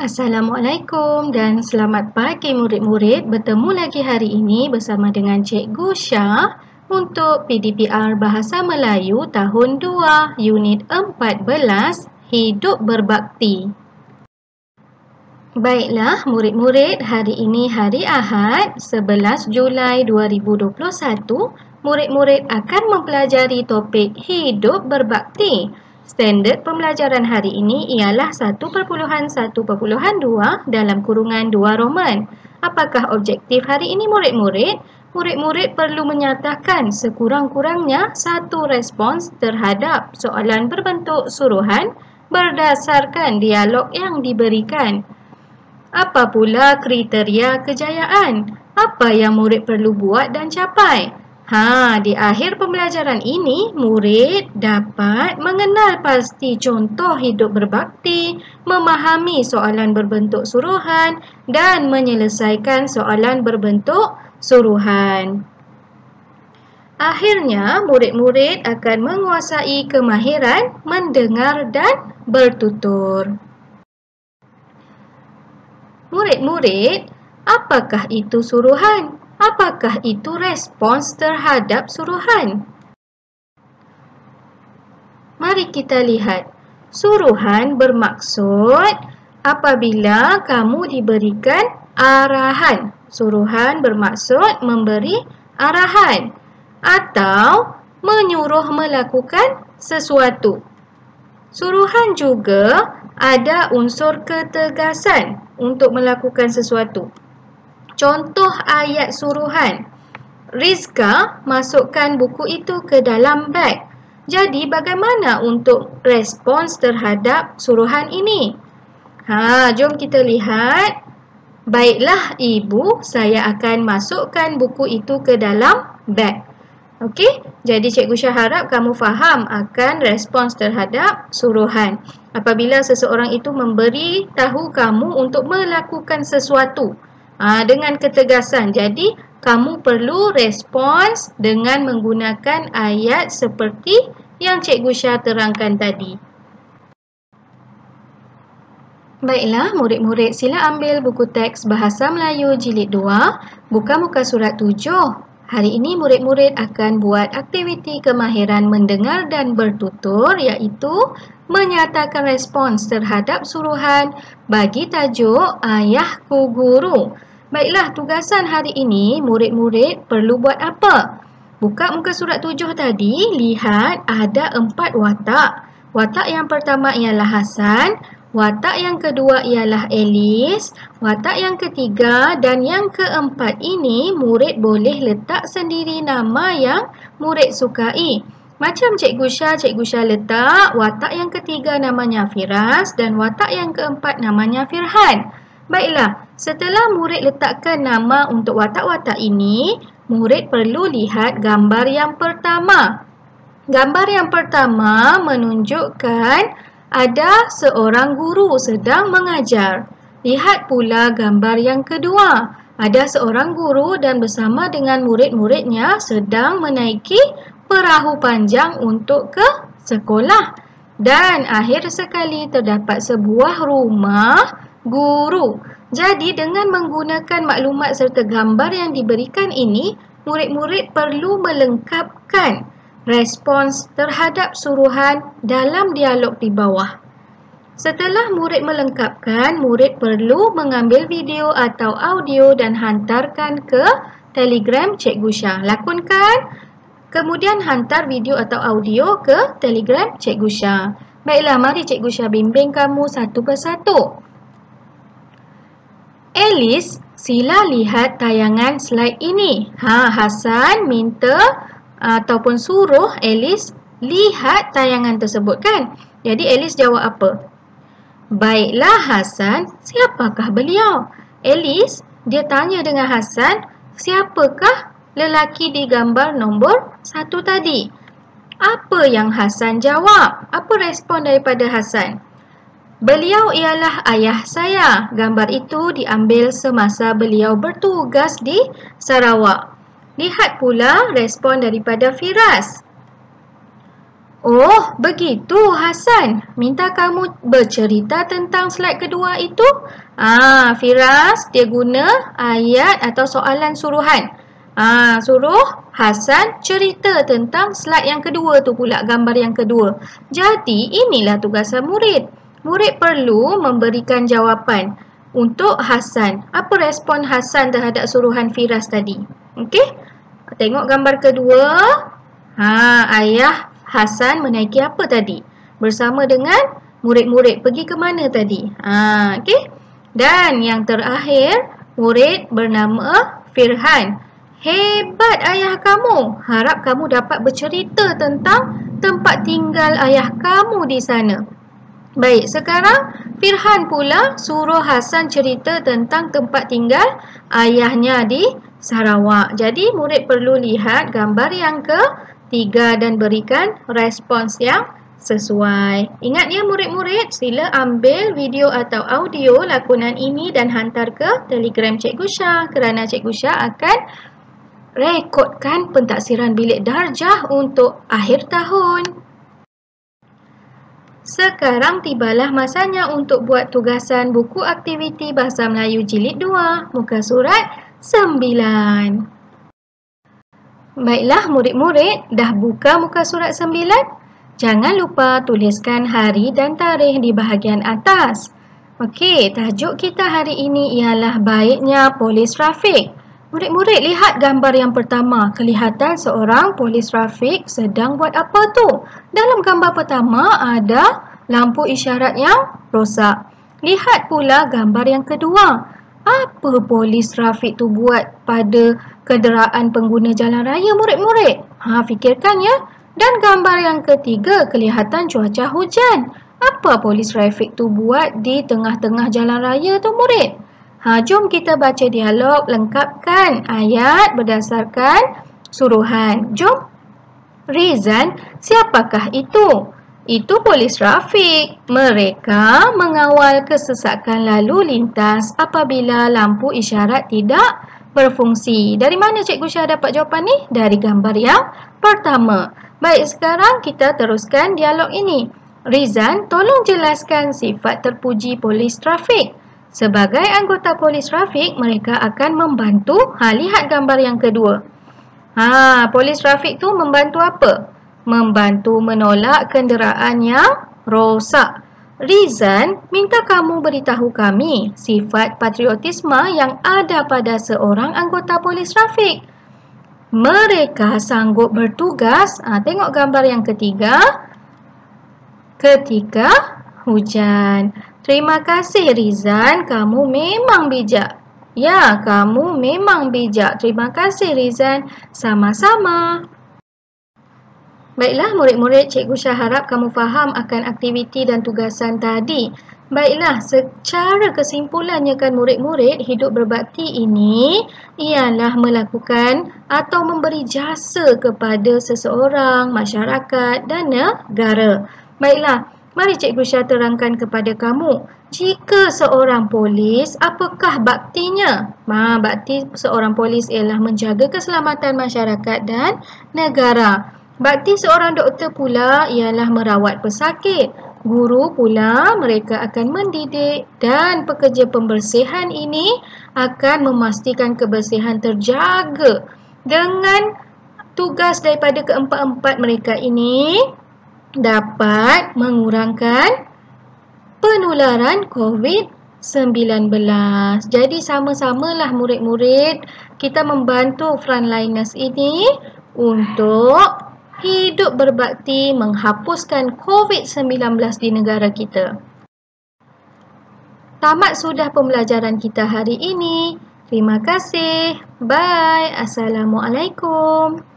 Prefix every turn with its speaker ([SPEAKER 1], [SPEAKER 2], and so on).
[SPEAKER 1] Assalamualaikum dan selamat pagi murid-murid. Bertemu lagi hari ini bersama dengan Cikgu Syah untuk PDPR Bahasa Melayu tahun 2 unit 14 Hidup Berbakti. Baiklah murid-murid, hari ini hari Ahad 11 Julai 2021. Murid-murid akan mempelajari topik Hidup Berbakti. Standard pembelajaran hari ini ialah 1.1.2 dalam kurungan 2 Roman. Apakah objektif hari ini murid-murid? Murid-murid perlu menyatakan sekurang-kurangnya satu respons terhadap soalan berbentuk suruhan berdasarkan dialog yang diberikan. Apa pula kriteria kejayaan? Apa yang murid perlu buat dan capai? Di akhir pembelajaran ini, murid dapat mengenal pasti contoh hidup berbakti, memahami soalan berbentuk suruhan dan menyelesaikan soalan berbentuk suruhan. Akhirnya, murid-murid akan menguasai kemahiran mendengar dan bertutur. Murid-murid, apakah itu suruhan? Apakah itu respons terhadap suruhan? Mari kita lihat. Suruhan bermaksud apabila kamu diberikan arahan. Suruhan bermaksud memberi arahan atau menyuruh melakukan sesuatu. Suruhan juga ada unsur ketegasan untuk melakukan sesuatu. Contoh ayat suruhan. Rizka, masukkan buku itu ke dalam beg. Jadi bagaimana untuk respons terhadap suruhan ini? Jom kita lihat. Baiklah ibu, saya akan masukkan buku itu ke dalam beg. Okey, jadi Cikgu Syah harap kamu faham akan respons terhadap suruhan. Apabila seseorang itu memberi tahu kamu untuk melakukan sesuatu dengan ketegasan. Jadi, kamu perlu respons dengan menggunakan ayat seperti yang Cikgu Syah terangkan tadi. Baiklah, murid-murid sila ambil buku teks Bahasa Melayu Jilid 2, buka muka surat 7. Hari ini murid-murid akan buat aktiviti kemahiran mendengar dan bertutur iaitu menyatakan respons terhadap suruhan bagi tajuk Ayahku Guru. Baiklah, tugasan hari ini murid-murid perlu buat apa? Buka muka surat 7 tadi, lihat ada 4 watak. Watak yang pertama ialah Hasan, watak yang kedua ialah Alice, watak yang ketiga dan yang keempat ini murid boleh letak sendiri nama yang murid sukai. Macam Cikgu Syah letak watak yang ketiga namanya Firas dan watak yang keempat namanya Firhan. Baiklah, setelah murid letakkan nama untuk watak-watak ini, murid perlu lihat gambar yang pertama. Gambar yang pertama menunjukkan ada seorang guru sedang mengajar. Lihat pula gambar yang kedua. Ada seorang guru dan bersama dengan murid-muridnya sedang menaiki perahu panjang untuk ke sekolah. Dan akhir sekali terdapat sebuah rumah guru. Jadi dengan menggunakan maklumat serta gambar yang diberikan ini, murid-murid perlu melengkapkan respons terhadap suruhan dalam dialog di bawah. Setelah murid melengkapkan, murid perlu mengambil video atau audio dan hantarkan ke Telegram Cikgu Syah. Lakonkan, kemudian hantar video atau audio ke Telegram Cikgu Syah. Baiklah, mari Cikgu Syah bimbing kamu satu persatu. Alice, sila lihat tayangan slide ini. Hasan minta ataupun suruh Alice lihat tayangan tersebut kan? Jadi Alice jawab apa? Baiklah Hasan, siapakah beliau? Alice, dia tanya dengan Hasan, siapakah lelaki di gambar nombor 1 tadi? Apa yang Hasan jawab? Apa respon daripada Hasan? Beliau ialah ayah saya. Gambar itu diambil semasa beliau bertugas di Sarawak. Lihat pula respon daripada Firas. Oh, begitu Hasan. Minta kamu bercerita tentang slide kedua itu? Firas, dia guna ayat atau soalan suruhan. Suruh Hasan cerita tentang slide yang kedua tu pula, gambar yang kedua. Jadi, inilah tugasan murid. Murid perlu memberikan jawapan untuk Hasan. Apa respon Hasan terhadap suruhan Firas tadi? Okey? Tengok gambar kedua. Ayah Hasan menaiki apa tadi? Bersama dengan murid-murid pergi ke mana tadi? Okey. Dan yang terakhir, murid bernama Firhan. Hebat ayah kamu. Harap kamu dapat bercerita tentang tempat tinggal ayah kamu di sana. Baik, sekarang Firhan pula suruh Hasan cerita tentang tempat tinggal ayahnya di Sarawak. Jadi, murid perlu lihat gambar yang ketiga dan berikan respons yang sesuai. Ingat ya murid-murid, sila ambil video atau audio lakonan ini dan hantar ke Telegram Cikgu Syah kerana Cikgu Syah akan rekodkan pentaksiran bilik darjah untuk akhir tahun. Sekarang tibalah masanya untuk buat tugasan buku aktiviti Bahasa Melayu Jilid 2, muka surat 9. Baiklah murid-murid, dah buka muka surat 9? Jangan lupa tuliskan hari dan tarikh di bahagian atas. Okey, tajuk kita hari ini ialah baiknya polis trafik. Murid-murid lihat gambar yang pertama. Kelihatan seorang polis trafik sedang buat apa tu? Dalam gambar pertama ada lampu isyarat yang rosak. Lihat pula gambar yang kedua. Apa polis trafik tu buat pada kenderaan pengguna jalan raya murid-murid? Fikirkan ya. Dan gambar yang ketiga kelihatan cuaca hujan. Apa polis trafik tu buat di tengah-tengah jalan raya tu murid? Jom kita baca dialog, lengkapkan ayat berdasarkan suruhan. Jom. Rizan, siapakah itu? Itu polis trafik. Mereka mengawal kesesakan lalu lintas apabila lampu isyarat tidak berfungsi. Dari mana Cikgu Syah dapat jawapan ni? Dari gambar yang pertama. Baik, sekarang kita teruskan dialog ini. Rizan, tolong jelaskan sifat terpuji polis trafik. Sebagai anggota polis trafik, mereka akan membantu. Lihat gambar yang kedua. Polis trafik tu membantu apa? Membantu menolak kenderaan yang rosak. Rizan, minta kamu beritahu kami sifat patriotisme yang ada pada seorang anggota polis trafik. Mereka sanggup bertugas. Tengok gambar yang ketiga. Ketika hujan. Terima kasih Rizan, kamu memang bijak. Ya, kamu memang bijak. Terima kasih Rizan. Sama-sama. Baiklah murid-murid, Cikgu Syah harap kamu faham akan aktiviti dan tugasan tadi. Baiklah, secara kesimpulannya kan murid-murid, hidup berbakti ini ialah melakukan atau memberi jasa kepada seseorang, masyarakat dan negara. Baiklah, mari Cikgu Syah terangkan kepada kamu. Jika seorang polis, apakah baktinya? Bakti seorang polis ialah menjaga keselamatan masyarakat dan negara. Bakti seorang doktor pula ialah merawat pesakit. Guru pula mereka akan mendidik dan pekerja pembersihan ini akan memastikan kebersihan terjaga. Dengan tugas daripada keempat-empat mereka ini dapat mengurangkan penularan COVID-19. Jadi sama-samalah murid-murid kita membantu frontliners ini untuk hidup berbakti menghapuskan COVID-19 di negara kita. Tamat sudah pembelajaran kita hari ini. Terima kasih. Bye. Assalamualaikum.